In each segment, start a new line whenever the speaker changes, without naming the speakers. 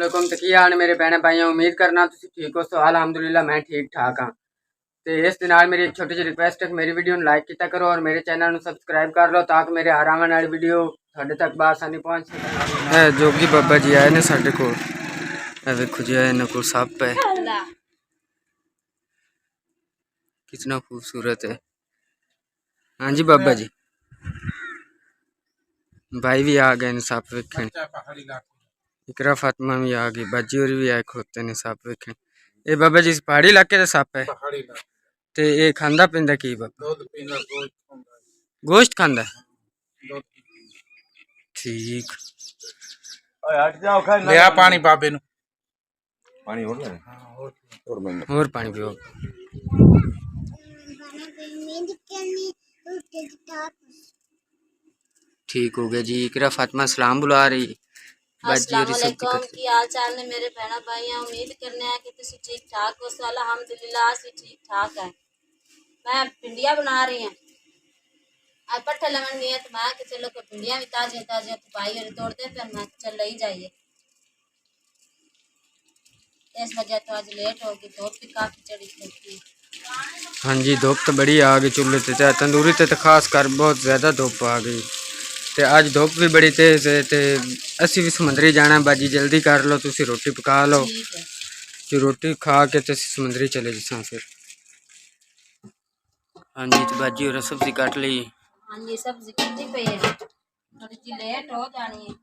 अस्सलामुअलैकुम। तो की हाल मेरे भैन भाइयों, उम्मीद करना तुम ठीक हो। सो अलहमदुलिल्लाह मैं ठीक ठाक हाँ। तो इस दिन मेरी एक छोटी जी रिक्वेस्ट है कि मेरी वीडियो लाइक किया करो और मेरे चैनल में सबसक्राइब कर लो ताकि मेरे हर आने वाली वीडियो थोड़े तक बासानी पहुँच सके। जोगी बाबा जी आए ने साडे कोल, देखो जी इन्हों को सप है, कितना खूबसूरत है। हाँ जी बाबा जी, भाई भी आ गए सप वेखन, इकरा फातिमा भी आ गई, बाजी और भी आए खोते ने सप वेखन। ये बाबा जी पहाड़ी इलाके का सप है ते ये खांदा पींदा की बाबा? गोश्त खांदा? ठीक।
लिया पानी बाबे नु,
पानी और
पानी पियो। ठीक हो गया जी। इकरा फातिमा सलाम बुला रही।
अस्सलामुअलैकुम, की हाल चाल ने मेरे बहना भाई? उम्मीद करने हैं कि तुम ठीक ठाक हो। सो अल्हम्दुलिल्लाह असी ठीक ठाक है। मैं भिंडियां बना रही हैं, आज पट्ठे लवन गए तो मैं कि चलो कोई भिंडियां भी ताजे ताजे तो भाई और तोड़ते थे, मैं चल ले ही जाइए। इस वजह तो आज लेट हो गई, धूप भी काफी चढ़ी थी।
हाँ जी धूप तो बड़ी आ गई चूल्हे ते, तंदूरी ते खास कर बहुत ज़्यादा धूप आ गई। तो आज धूप भी बड़ी तेज़ है। तो असी भी समुद्री जाना, बाजी जल्दी कर लो, तुसी रोटी पका लो, जो रोटी खा के तो समुद्री चले जसा फिर। हाँ जी तो बाजी और सब्जी काट ली।
हाँ जी सब्जी कटी पई है, थोड़ी सी लेट हो जानी है।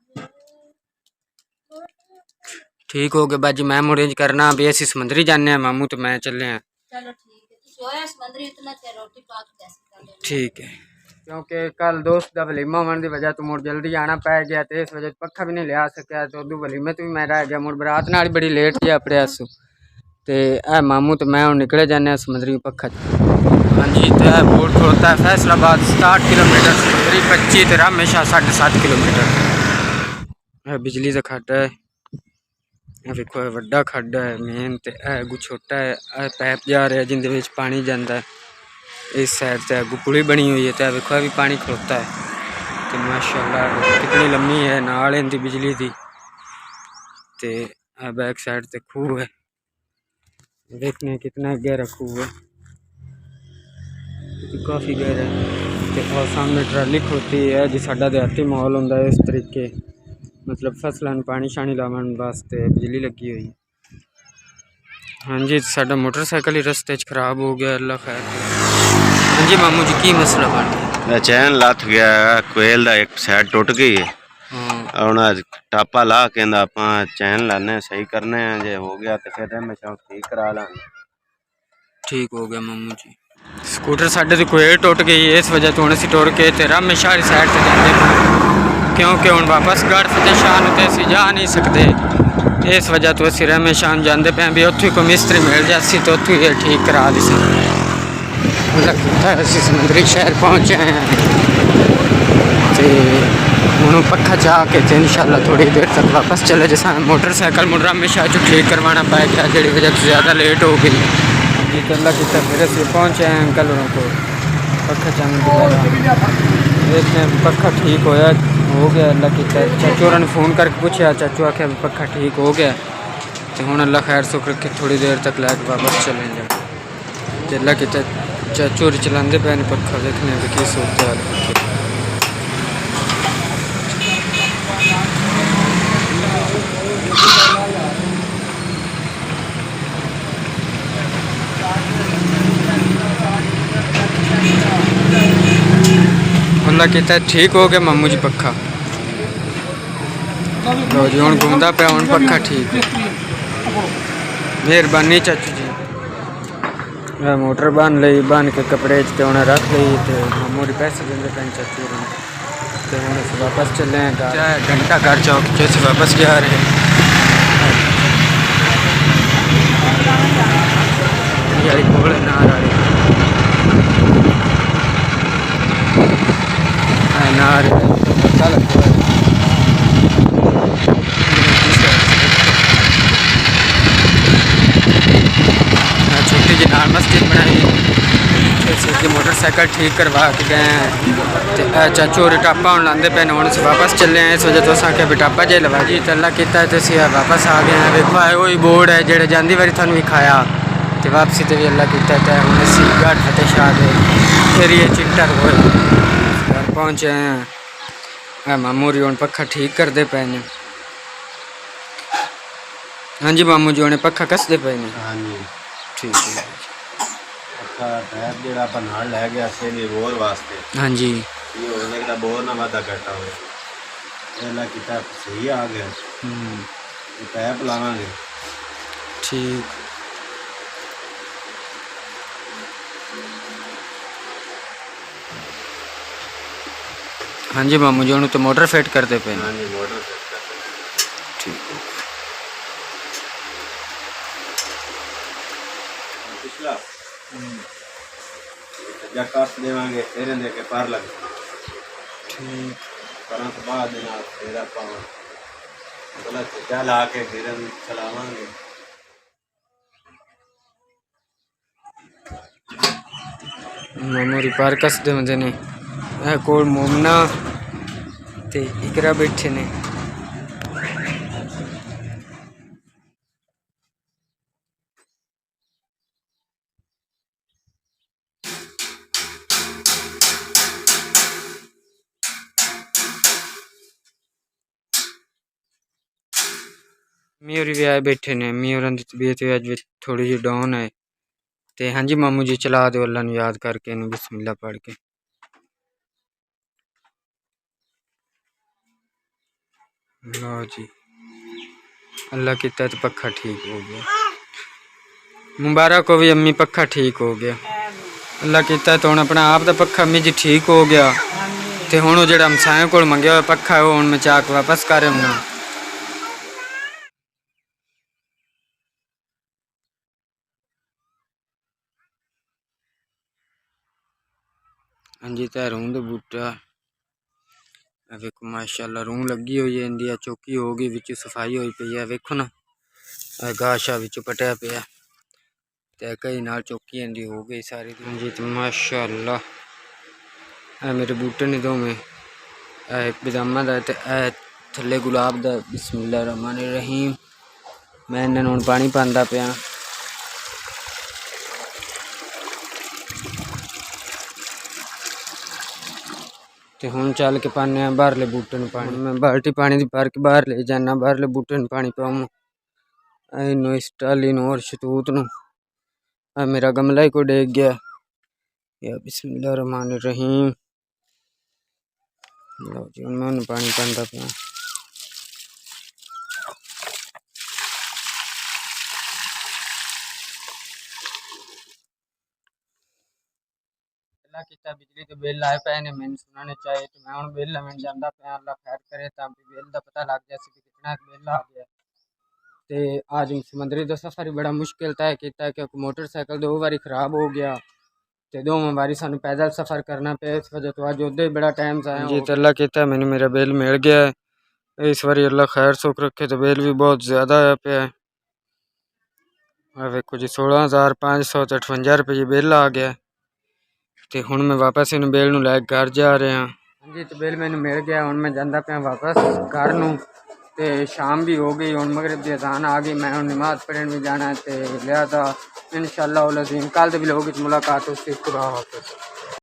ठीक हो गया बाजी, मैं मुड़ेंज करना भी असी समुद्री जाने हैं, मामू तो मैं चले हैं।
चलो ठीक है, सोया समुद्री इतना ते रोटी पाक जैसे।
ठीक है, क्योंकि कल दोस्त का वलीमा होने की वजह तो मुड़ जल्दी आना पै गया, तो इस वजह पक्खा भी नहीं लिया सकिया। तो उदू वलीमे तो भी मैं रह गया, मुड़ बरात नाल बड़ी लेट जी अपने आसू। तो मामू तो मैं हम निकले जाने समुद्री पक्खा। हाँ जी तो बोर्ड खड़ोता है फैसलाबाद 60 किलोमीटर, समुद्री 25 तो हमेशा 7.5 किलोमीटर। बिजली का खड्ड है, देखो वड्डा खड्ड है मेन, तो छोटा है पैप जा रहा है जिंदे पानी जाता है। इस साइड से अगू पुली बनी हुई है, तो देखो भी पानी खड़ोता है। तो माशाल्लाह कितनी लम्मी है, नाल इनकी बिजली की। तो बैक साइड से खूह है, देखने कितना गहरा खूह है, काफ़ी गहरा है। और सामने ट्राली खड़ोती है जी, साडा देहाती माहौल होंदा है इस तरीके, मतलब फसलों पानी शानी लावन वास्ते बिजली लगी हुई है। हाँ जी साडा मोटरसाइकिल ही रस्ते खराब हो गया, अल्लाह खैर। हाँ जी मामू जी की मसला बन गया?
चैन लथ गया, कोयल का एक साइड टुट गई है। हाँ टापा ला के आप चैन लाने सही करने हैं, जे हो गया तो फिर हमेशा ठीक करा लांगे।
ठीक हो गया मामू जी। स्कूटर साढ़े तो कोयल टुट गई, इस वजह तो हम असी टुर के तेरा हमेशा वाली साइड से जाते, क्योंकि हम वापस गढ़ फतेह शाह तो असी जा नहीं सकते। इस वजह तो असी हमेशा जाते पे भी उत्थों कोई मिस्त्री मिल जासी तो उत्थों ही ठीक करा दी। असी समुद्री शहर पहुँचे हैं तो हूँ पक्खा चाह के इंशाल्लाह थोड़ी देर तक वापस चले जैसा। मोटरसाइकिल मुड़ा हमेशा जो ठीक करवाना पै गया, जी वजह से ज़्यादा लेट हो गई जी। तो अल्लाह की फिर असी पहुँचे हैं अंकल को पक्खा चाहने दोबारा देखते हैं पक्खा ठीक होया हो गया। अल्लाह की चाचू और ने फ़ोन करके पूछा, चाचू आख्या पक्खा ठीक हो गया। तो हूँ अल्लाह खैर सुख रखे थोड़ी देर तक लैके वापस चले जाए। तो अल्लाह की चाचू चलाते पे पक्खा, देखने की सूरत हाल। अल्लाह कहता ठीक हो गया मामू जी पक्खा। लो जी हूँ घूमता पाया, हूँ पक्खा ठीक है। मेहरबानी चाचू जी। मोटर बन ली, बन के कपड़े उन्हें रख ली, तो मामू जी पैसे देंगे पैन चाचू तो हूँ अस वापस चले हैं। घंटा घर चौक से वापस जा रहे हैं। नार वाली नार छोटी जी नार मस्जिद बनाई, की मोटरसाइकिल ठीक करवा के गए हैं। तो चाचू और टापा हूँ लाते पे हूँ अस वापस चले हैं। इस वजह तो असा कि टापा जे लवा जी तला किया तो असी वापस आ गए हैं। देखो है वही बोर्ड है जो जाती बारी थानू विखाया तो वापसी तो भी अल्लाह किया तो हूँ असी गढ़ फतेह शाह के एरिए चिंटर हो घर पहुँचे हैं। मामू जी हूँ पखा ठीक करते पे ने। हाँ जी मामू जी उन्हें पखा कसते पे ने।
हाँ जी
ठीक है
अच्छा पैप जेड़ा अपन नाल लै गया से लिए बोर वास्ते
हाँ जी
ये हो सकता बोर ना वादा करता हो अल्लाह किताब सही आ गया पैप लावांगे
ठीक। हाँ जी मामू जी उन्हें तो मोटर फिट करते पे।
हाँ जी मोटर फिट करते
ठीक है
पिछला जा काट देवांगे तेरे दे के पार लग
ठीक
करा तो बाद ना तेरा पावन गलत जा ला के गिरन चलावांगे।
मामू री पार कसते मजे ने कोल मोमना ते इकरा बैठे ने। मी और भी आए बैठे ने। मी और की तबीयत अज थोड़ी जी डाउन है। तो हाँ जी मामू जी चला दो अल्लाह नू याद करके इन्हू बिस्मिल्लाह पढ़ के। लो जी अल्लाह किता तो पखा ठीक हो गया। मुबारक को भी अम्मी पखा ठीक हो गया। अल्लाह किता तो हुण अपना आप दा पखा अम्मी जी ठीक हो गया। तो हुण जो हमसाए को मंगया हुआ पखा है वो हुण मैं चाक वापस कर आउना। हाँ जी तो रूं का बूटा वेखो माशाअल्लाह रूं लगी हुई है। इंडिया चौकी हो गई विच सफाई हुई पई है। वेखो ना घाह शाह विच पटिया पिया तो कई नाल चौकी इंदी हो गई सारी। हाँ जी तो माशाअल्लाह मेरे बूटे ने दो में एक बदामा दा ते थल्ले गुलाब दा। बिस्मिल्लाह रहमान रहीम मैं इन्हें हुण पानी पांदा पिया। तो हुण चल के पाने बाहरले बूटे नूं पानी। मैं बाल्टी पानी दी भर के बाहर ले जाना बाहरले बूटे नूं पानी पाऊँ इनू इस टाली नूं और शतूत नूं। मेरा गमला ही को डेग गया या बिस्मिल्लाह रहमान रहीम। लो जी हुण मैं पानी पांदा पिया। किता बिजली तो बिल आए पे ने मैंने सुनाने चाहिए तो मैं हुण बिल लवन जांदा पिया। अल्लाह खैर करे तां बिल दा पता लग जाए कि कितना बिल आ गया। ते आज समंदरी दा सफ़र ही बड़ा मुश्किल तय किया क्योंकि मोटरसाइकिल 2 बारी खराब हो गया तो 2 बारी सानू पैदल सफ़र करना पे। इस वजह तो अज उदे बड़ा टाइम से जी तो अल्लाह किया मैंने मेरा बिल मिल गया है। इस बारी अल्लाह खैर सुख रखे तो बिल भी बहुत ज़्यादा आया पे है। वेखो जी 16,558 रुपये बिल आ गया। तो हुण मैं वापस इन बिल नूं लैके घर जा रहा। हाँ जी तो बिल मैनू मिल गया हुण मैं जांदा पिया वापस घर नूं। ते शाम भी हो गई हुण मगरिब दी अज़ान आ गई। मैं हुण नमाज़ पढ़न भी जाना है तो लिहाजा इंशाअल्लाह कल दे व्लॉग विच मुलाकात होगी। खुदा हाफिज़।